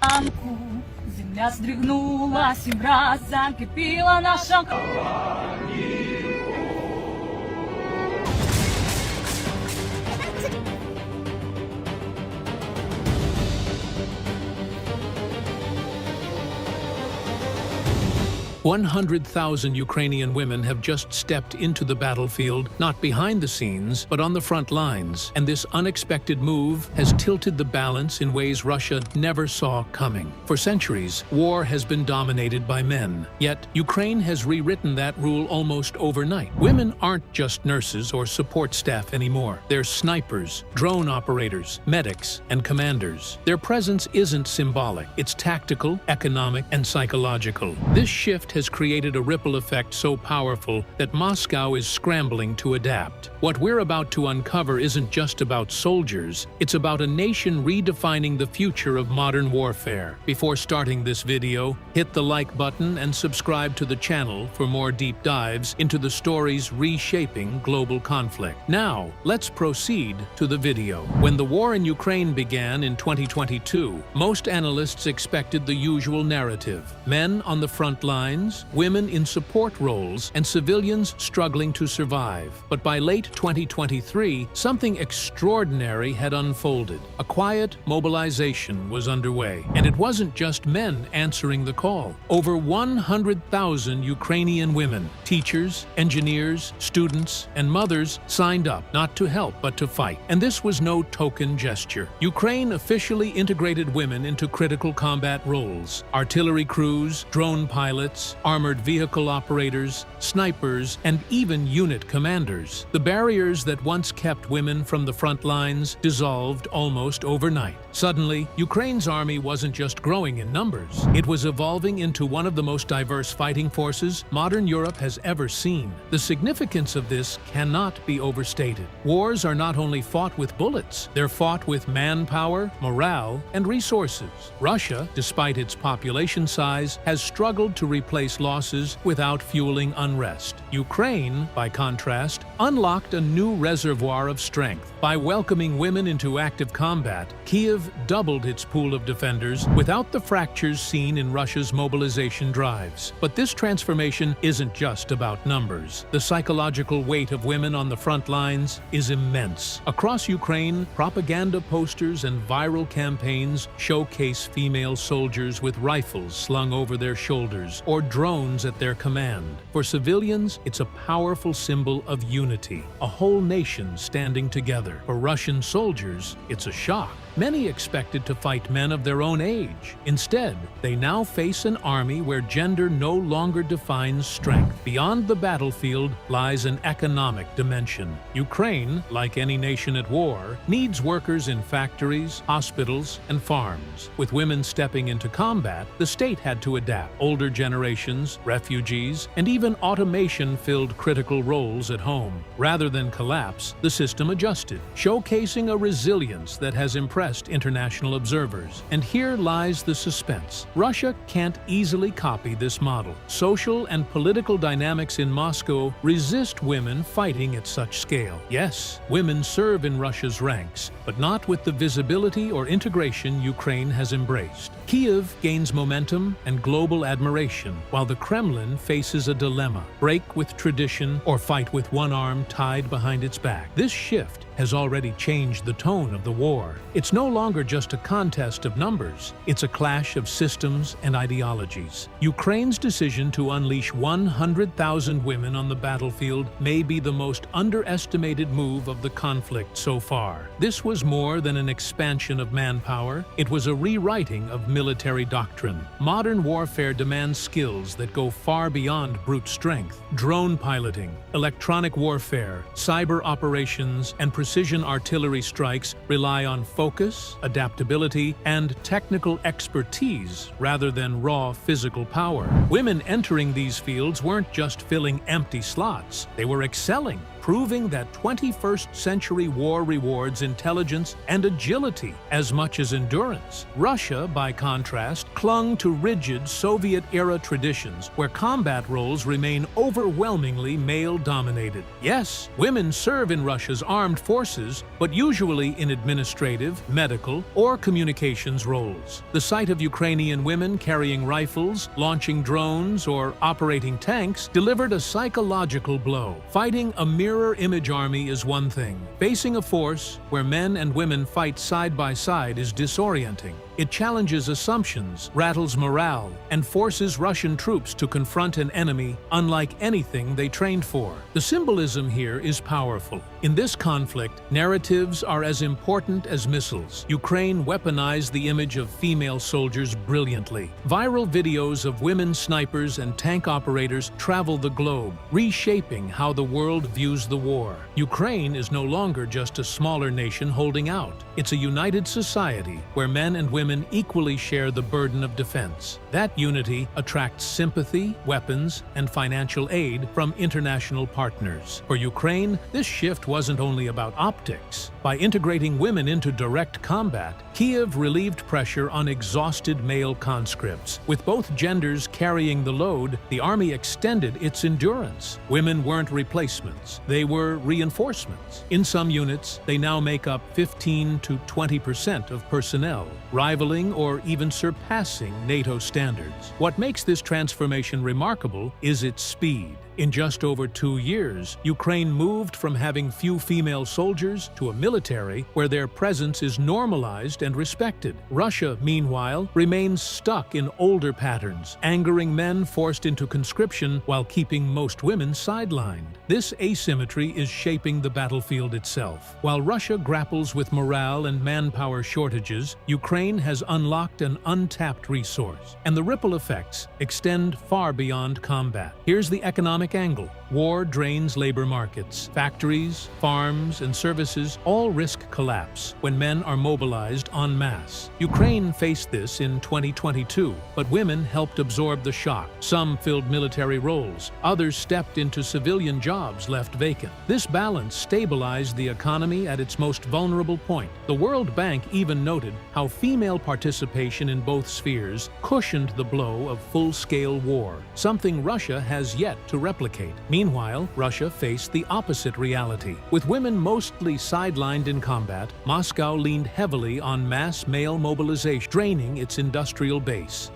ранку земля здригнулась, і враз закипіла наша кров. 100,000 Ukrainian women have just stepped into the battlefield, not behind the scenes, but on the front lines. And this unexpected move has tilted the balance in ways Russia never saw coming. For centuries, war has been dominated by men. Yet, Ukraine has rewritten that rule almost overnight. Women aren't just nurses or support staff anymore. They're snipers, drone operators, medics, and commanders. Their presence isn't symbolic. It's tactical, economic, and psychological. This shift has created a ripple effect so powerful that Moscow is scrambling to adapt. What we're about to uncover isn't just about soldiers, it's about a nation redefining the future of modern warfare. Before starting this video, hit the like button and subscribe to the channel for more deep dives into the stories reshaping global conflict. Now, let's proceed to the video. When the war in Ukraine began in 2022, most analysts expected the usual narrative: men on the front lines, women in support roles, and civilians struggling to survive. But by late 2023, something extraordinary had unfolded. A quiet mobilization was underway, and it wasn't just men answering the call. Over 100,000 Ukrainian women, teachers, engineers, students, and mothers signed up, not to help but to fight. And this was no token gesture. Ukraine officially integrated women into critical combat roles: artillery crews, drone pilots, armored vehicle operators, snipers, and even unit commanders. The barriers that once kept women from the front lines dissolved almost overnight. Suddenly, Ukraine's army wasn't just growing in numbers. It was evolving into one of the most diverse fighting forces modern Europe has ever seen. The significance of this cannot be overstated. Wars are not only fought with bullets, they're fought with manpower, morale, and resources. Russia, despite its population size, has struggled to replace losses without fueling unrest. Ukraine, by contrast, unlocked a new reservoir of strength. By welcoming women into active combat, Kyiv doubled its pool of defenders without the fractures seen in Russia's mobilization drives. But this transformation isn't just about numbers. The psychological weight of women on the front lines is immense. Across Ukraine, propaganda posters and viral campaigns showcase female soldiers with rifles slung over their shoulders or drones at their command. For civilians, it's a powerful symbol of unity, a whole nation standing together. For Russian soldiers, it's a shock. Many expected to fight men of their own age. Instead, they now face an army where gender no longer defines strength. Beyond the battlefield lies an economic dimension. Ukraine, like any nation at war, needs workers in factories, hospitals, and farms. With women stepping into combat, the state had to adapt. Older generations, refugees, and even automation filled critical roles at home. Rather than collapse, the system adjusted, showcasing a resilience that has impressed international observers. And here lies the suspense. Russia can't easily copy this model. Social and political dynamics in Moscow resist women fighting at such scale. Yes, women serve in Russia's ranks, but not with the visibility or integration Ukraine has embraced. Kyiv gains momentum and global admiration, while the Kremlin faces a dilemma: break with tradition or fight with one arm tied behind its back. This shift has already changed the tone of the war. It's no longer just a contest of numbers, it's a clash of systems and ideologies. Ukraine's decision to unleash 100,000 women on the battlefield may be the most underestimated move of the conflict so far. This was more than an expansion of manpower, it was a rewriting of military doctrine. Modern warfare demands skills that go far beyond brute strength. Drone piloting, electronic warfare, cyber operations, and precision artillery strikes rely on focus, adaptability, and technical expertise rather than raw physical power. Women entering these fields weren't just filling empty slots, they were excelling, proving that 21st century war rewards intelligence and agility as much as endurance. Russia, by contrast, clung to rigid Soviet-era traditions where combat roles remain overwhelmingly male-dominated. Yes, women serve in Russia's armed forces, but usually in administrative, medical, or communications roles. The sight of Ukrainian women carrying rifles, launching drones, or operating tanks delivered a psychological blow. Fighting a mirror image army is one thing. Facing a force where men and women fight side by side is disorienting. It challenges assumptions, rattles morale, and forces Russian troops to confront an enemy unlike anything they trained for. The symbolism here is powerful. In this conflict, narratives are as important as missiles. Ukraine weaponized the image of female soldiers brilliantly. Viral videos of women snipers and tank operators travel the globe, reshaping how the world views the war. Ukraine is no longer just a smaller nation holding out. It's a united society where men and women equally share the burden of defense. That unity attracts sympathy, weapons, and financial aid from international partners. For Ukraine, this shift wasn't only about optics. By integrating women into direct combat, Kyiv relieved pressure on exhausted male conscripts. With both genders carrying the load, the army extended its endurance. Women weren't replacements, they were reinforcements. In some units, they now make up 15 to 20% of personnel, rivaling or even surpassing NATO standards. What makes this transformation remarkable is its speed. In just over 2 years, Ukraine moved from having few female soldiers to a military where their presence is normalized and respected. Russia, meanwhile, remains stuck in older patterns, angering men forced into conscription while keeping most women sidelined. This asymmetry is shaping the battlefield itself. While Russia grapples with morale and manpower shortages, Ukraine has unlocked an untapped resource, and the ripple effects extend far beyond combat. Here's the economic angle. War drains labor markets. Factories, farms, and services all risk collapse when men are mobilized en masse. Ukraine faced this in 2022, but women helped absorb the shock. Some filled military roles, others stepped into civilian jobs left vacant. This balance stabilized the economy at its most vulnerable point. The World Bank even noted how female participation in both spheres cushioned the blow of full-scale war, something Russia has yet to replicate. Meanwhile, Russia faced the opposite reality. With women mostly sidelined in combat, Moscow leaned heavily on mass male mobilization, draining its industrial base.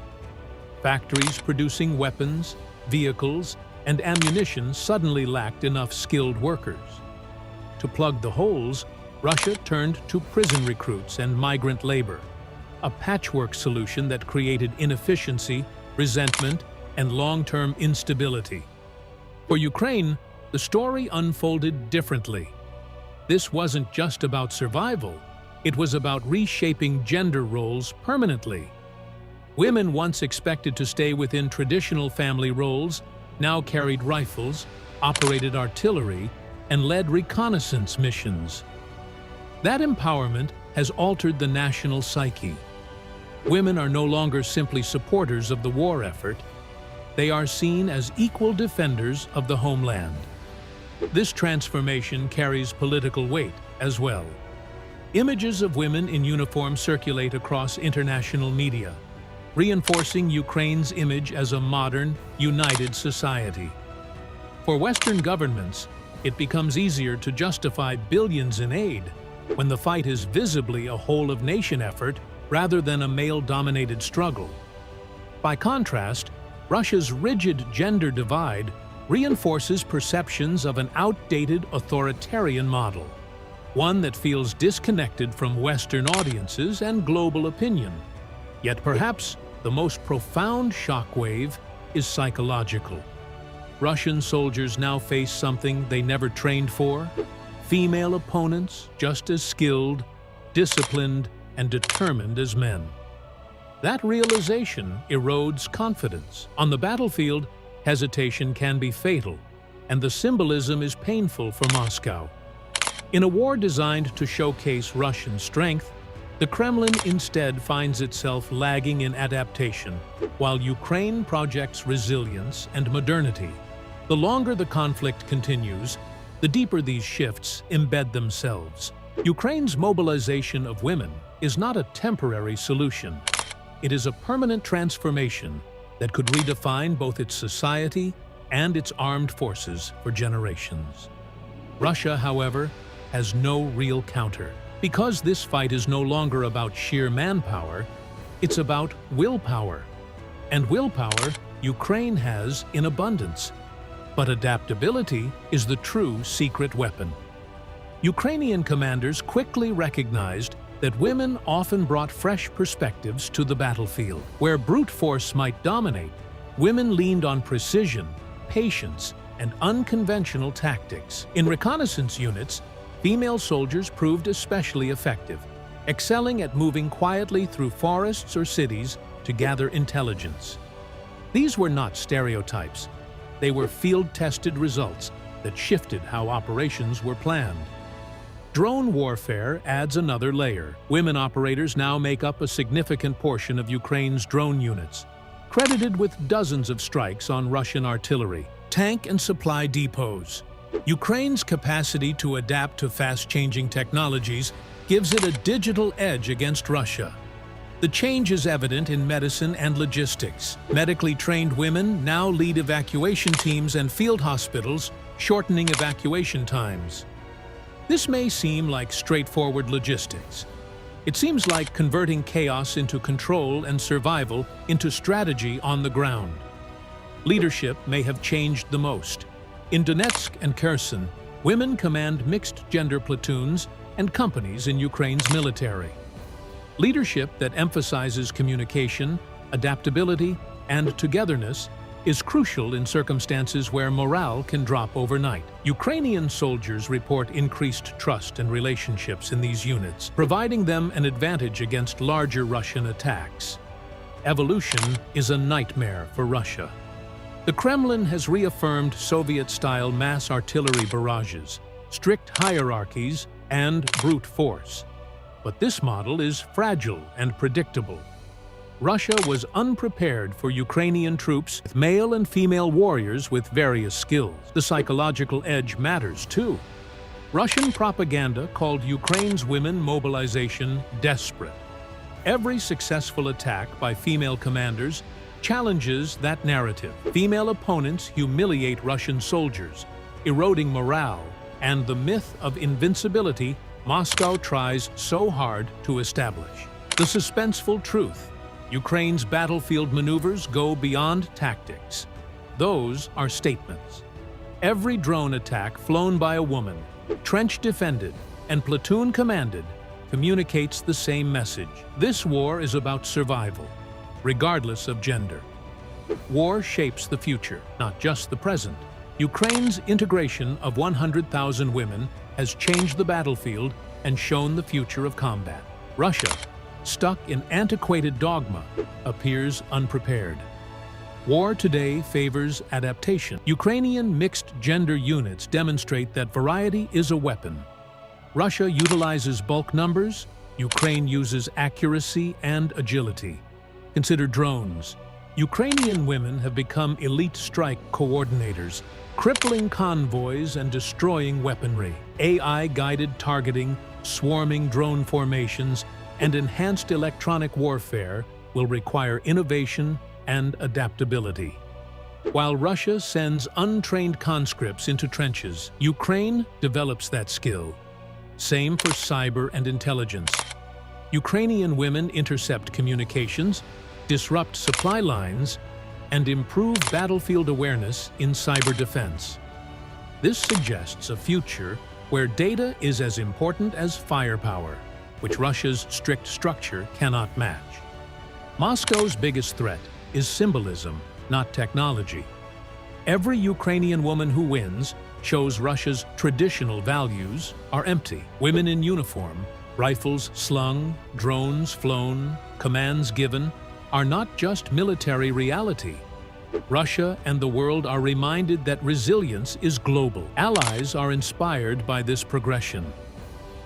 Factories producing weapons, vehicles, and ammunition suddenly lacked enough skilled workers. To plug the holes, Russia turned to prison recruits and migrant labor, a patchwork solution that created inefficiency, resentment, and long-term instability. For Ukraine, the story unfolded differently. This wasn't just about survival, it was about reshaping gender roles permanently. Women once expected to stay within traditional family roles now carried rifles, operated artillery, and led reconnaissance missions. That empowerment has altered the national psyche. Women are no longer simply supporters of the war effort. They are seen as equal defenders of the homeland. This transformation carries political weight as well. Images of women in uniform circulate across international media, reinforcing Ukraine's image as a modern, united society. For Western governments, it becomes easier to justify billions in aid when the fight is visibly a whole-of-nation effort rather than a male-dominated struggle. By contrast, Russia's rigid gender divide reinforces perceptions of an outdated authoritarian model, one that feels disconnected from Western audiences and global opinion. Yet perhaps the most profound shockwave is psychological. Russian soldiers now face something they never trained for: female opponents just as skilled, disciplined, and determined as men. That realization erodes confidence. On the battlefield, hesitation can be fatal, and the symbolism is painful for Moscow. In a war designed to showcase Russian strength, the Kremlin instead finds itself lagging in adaptation, while Ukraine projects resilience and modernity. The longer the conflict continues, The deeper these shifts embed themselves. Ukraine's mobilization of women is not a temporary solution. It is a permanent transformation that could redefine both its society and its armed forces for generations. Russia, however, has no real counter. Because this fight is no longer about sheer manpower, it's about willpower. And willpower Ukraine has in abundance. But adaptability is the true secret weapon. Ukrainian commanders quickly recognized that women often brought fresh perspectives to the battlefield. Where brute force might dominate, women leaned on precision, patience, and unconventional tactics. In reconnaissance units, female soldiers proved especially effective, excelling at moving quietly through forests or cities to gather intelligence. These were not stereotypes. They were field-tested results that shifted how operations were planned. Drone warfare adds another layer. Women operators now make up a significant portion of Ukraine's drone units, credited with dozens of strikes on Russian artillery, tank and supply depots. Ukraine's capacity to adapt to fast-changing technologies gives it a digital edge against Russia. The change is evident in medicine and logistics. Medically trained women now lead evacuation teams and field hospitals, shortening evacuation times. This may seem like straightforward logistics. It seems like converting chaos into control and survival into strategy on the ground. Leadership may have changed the most. In Donetsk and Kherson, women command mixed-gender platoons and companies in Ukraine's military. Leadership that emphasizes communication, adaptability, and togetherness is crucial in circumstances where morale can drop overnight. Ukrainian soldiers report increased trust and relationships in these units, providing them an advantage against larger Russian attacks. Evolution is a nightmare for Russia. The Kremlin has reaffirmed Soviet-style mass artillery barrages, strict hierarchies, and brute force. But this model is fragile and predictable. Russia was unprepared for Ukrainian troops with male and female warriors with various skills. The psychological edge matters too. Russian propaganda called Ukraine's women mobilization desperate. Every successful attack by female commanders challenges that narrative. Female opponents humiliate Russian soldiers, eroding morale and the myth of invincibility Moscow tries so hard to establish. The suspenseful truth: Ukraine's battlefield maneuvers go beyond tactics. Those are statements. Every drone attack flown by a woman, trench defended, and platoon commanded communicates the same message. This war is about survival, regardless of gender. War shapes the future, not just the present. Ukraine's integration of 100,000 women has changed the battlefield and shown the future of combat. Russia, stuck in antiquated dogma, appears unprepared. War today favors adaptation. Ukrainian mixed-gender units demonstrate that variety is a weapon. Russia utilizes bulk numbers, Ukraine uses accuracy and agility. Consider drones. Ukrainian women have become elite strike coordinators, crippling convoys and destroying weaponry. AI-guided targeting, swarming drone formations, and enhanced electronic warfare will require innovation and adaptability. While Russia sends untrained conscripts into trenches, Ukraine develops that skill. Same for cyber and intelligence. Ukrainian women intercept communications, disrupt supply lines, and improve battlefield awareness in cyber defense. This suggests a future where data is as important as firepower, which Russia's strict structure cannot match. Moscow's biggest threat is symbolism, not technology. Every Ukrainian woman who wins shows Russia's traditional values are empty. Women in uniform, rifles slung, drones flown, commands given, are not just military reality. Russia and the world are reminded that resilience is global. Allies are inspired by this progression.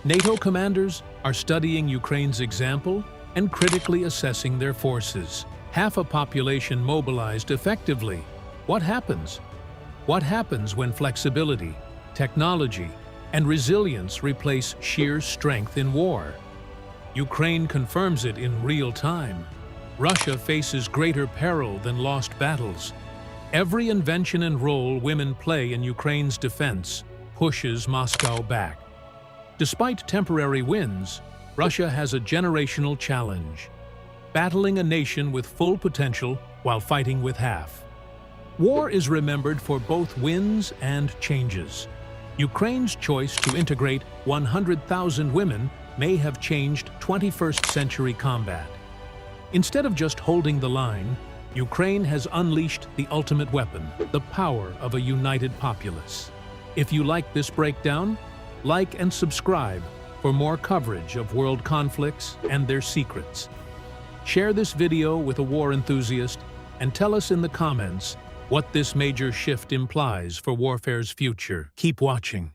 NATO commanders are studying Ukraine's example and critically assessing their forces. Half a population mobilized effectively. What happens? What happens when flexibility, technology, and resilience replace sheer strength in war. Ukraine confirms it in real time. Russia faces greater peril than lost battles. Every invention and role women play in Ukraine's defense pushes Moscow back. Despite temporary wins, Russia has a generational challenge, battling a nation with full potential while fighting with half. War is remembered for both wins and changes. Ukraine's choice to integrate 100,000 women may have changed 21st century combat. Instead of just holding the line, Ukraine has unleashed the ultimate weapon, the power of a united populace. If you like this breakdown, like and subscribe for more coverage of world conflicts and their secrets. Share this video with a war enthusiast and tell us in the comments what this major shift implies for warfare's future. Keep watching.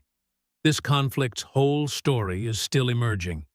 This conflict's whole story is still emerging.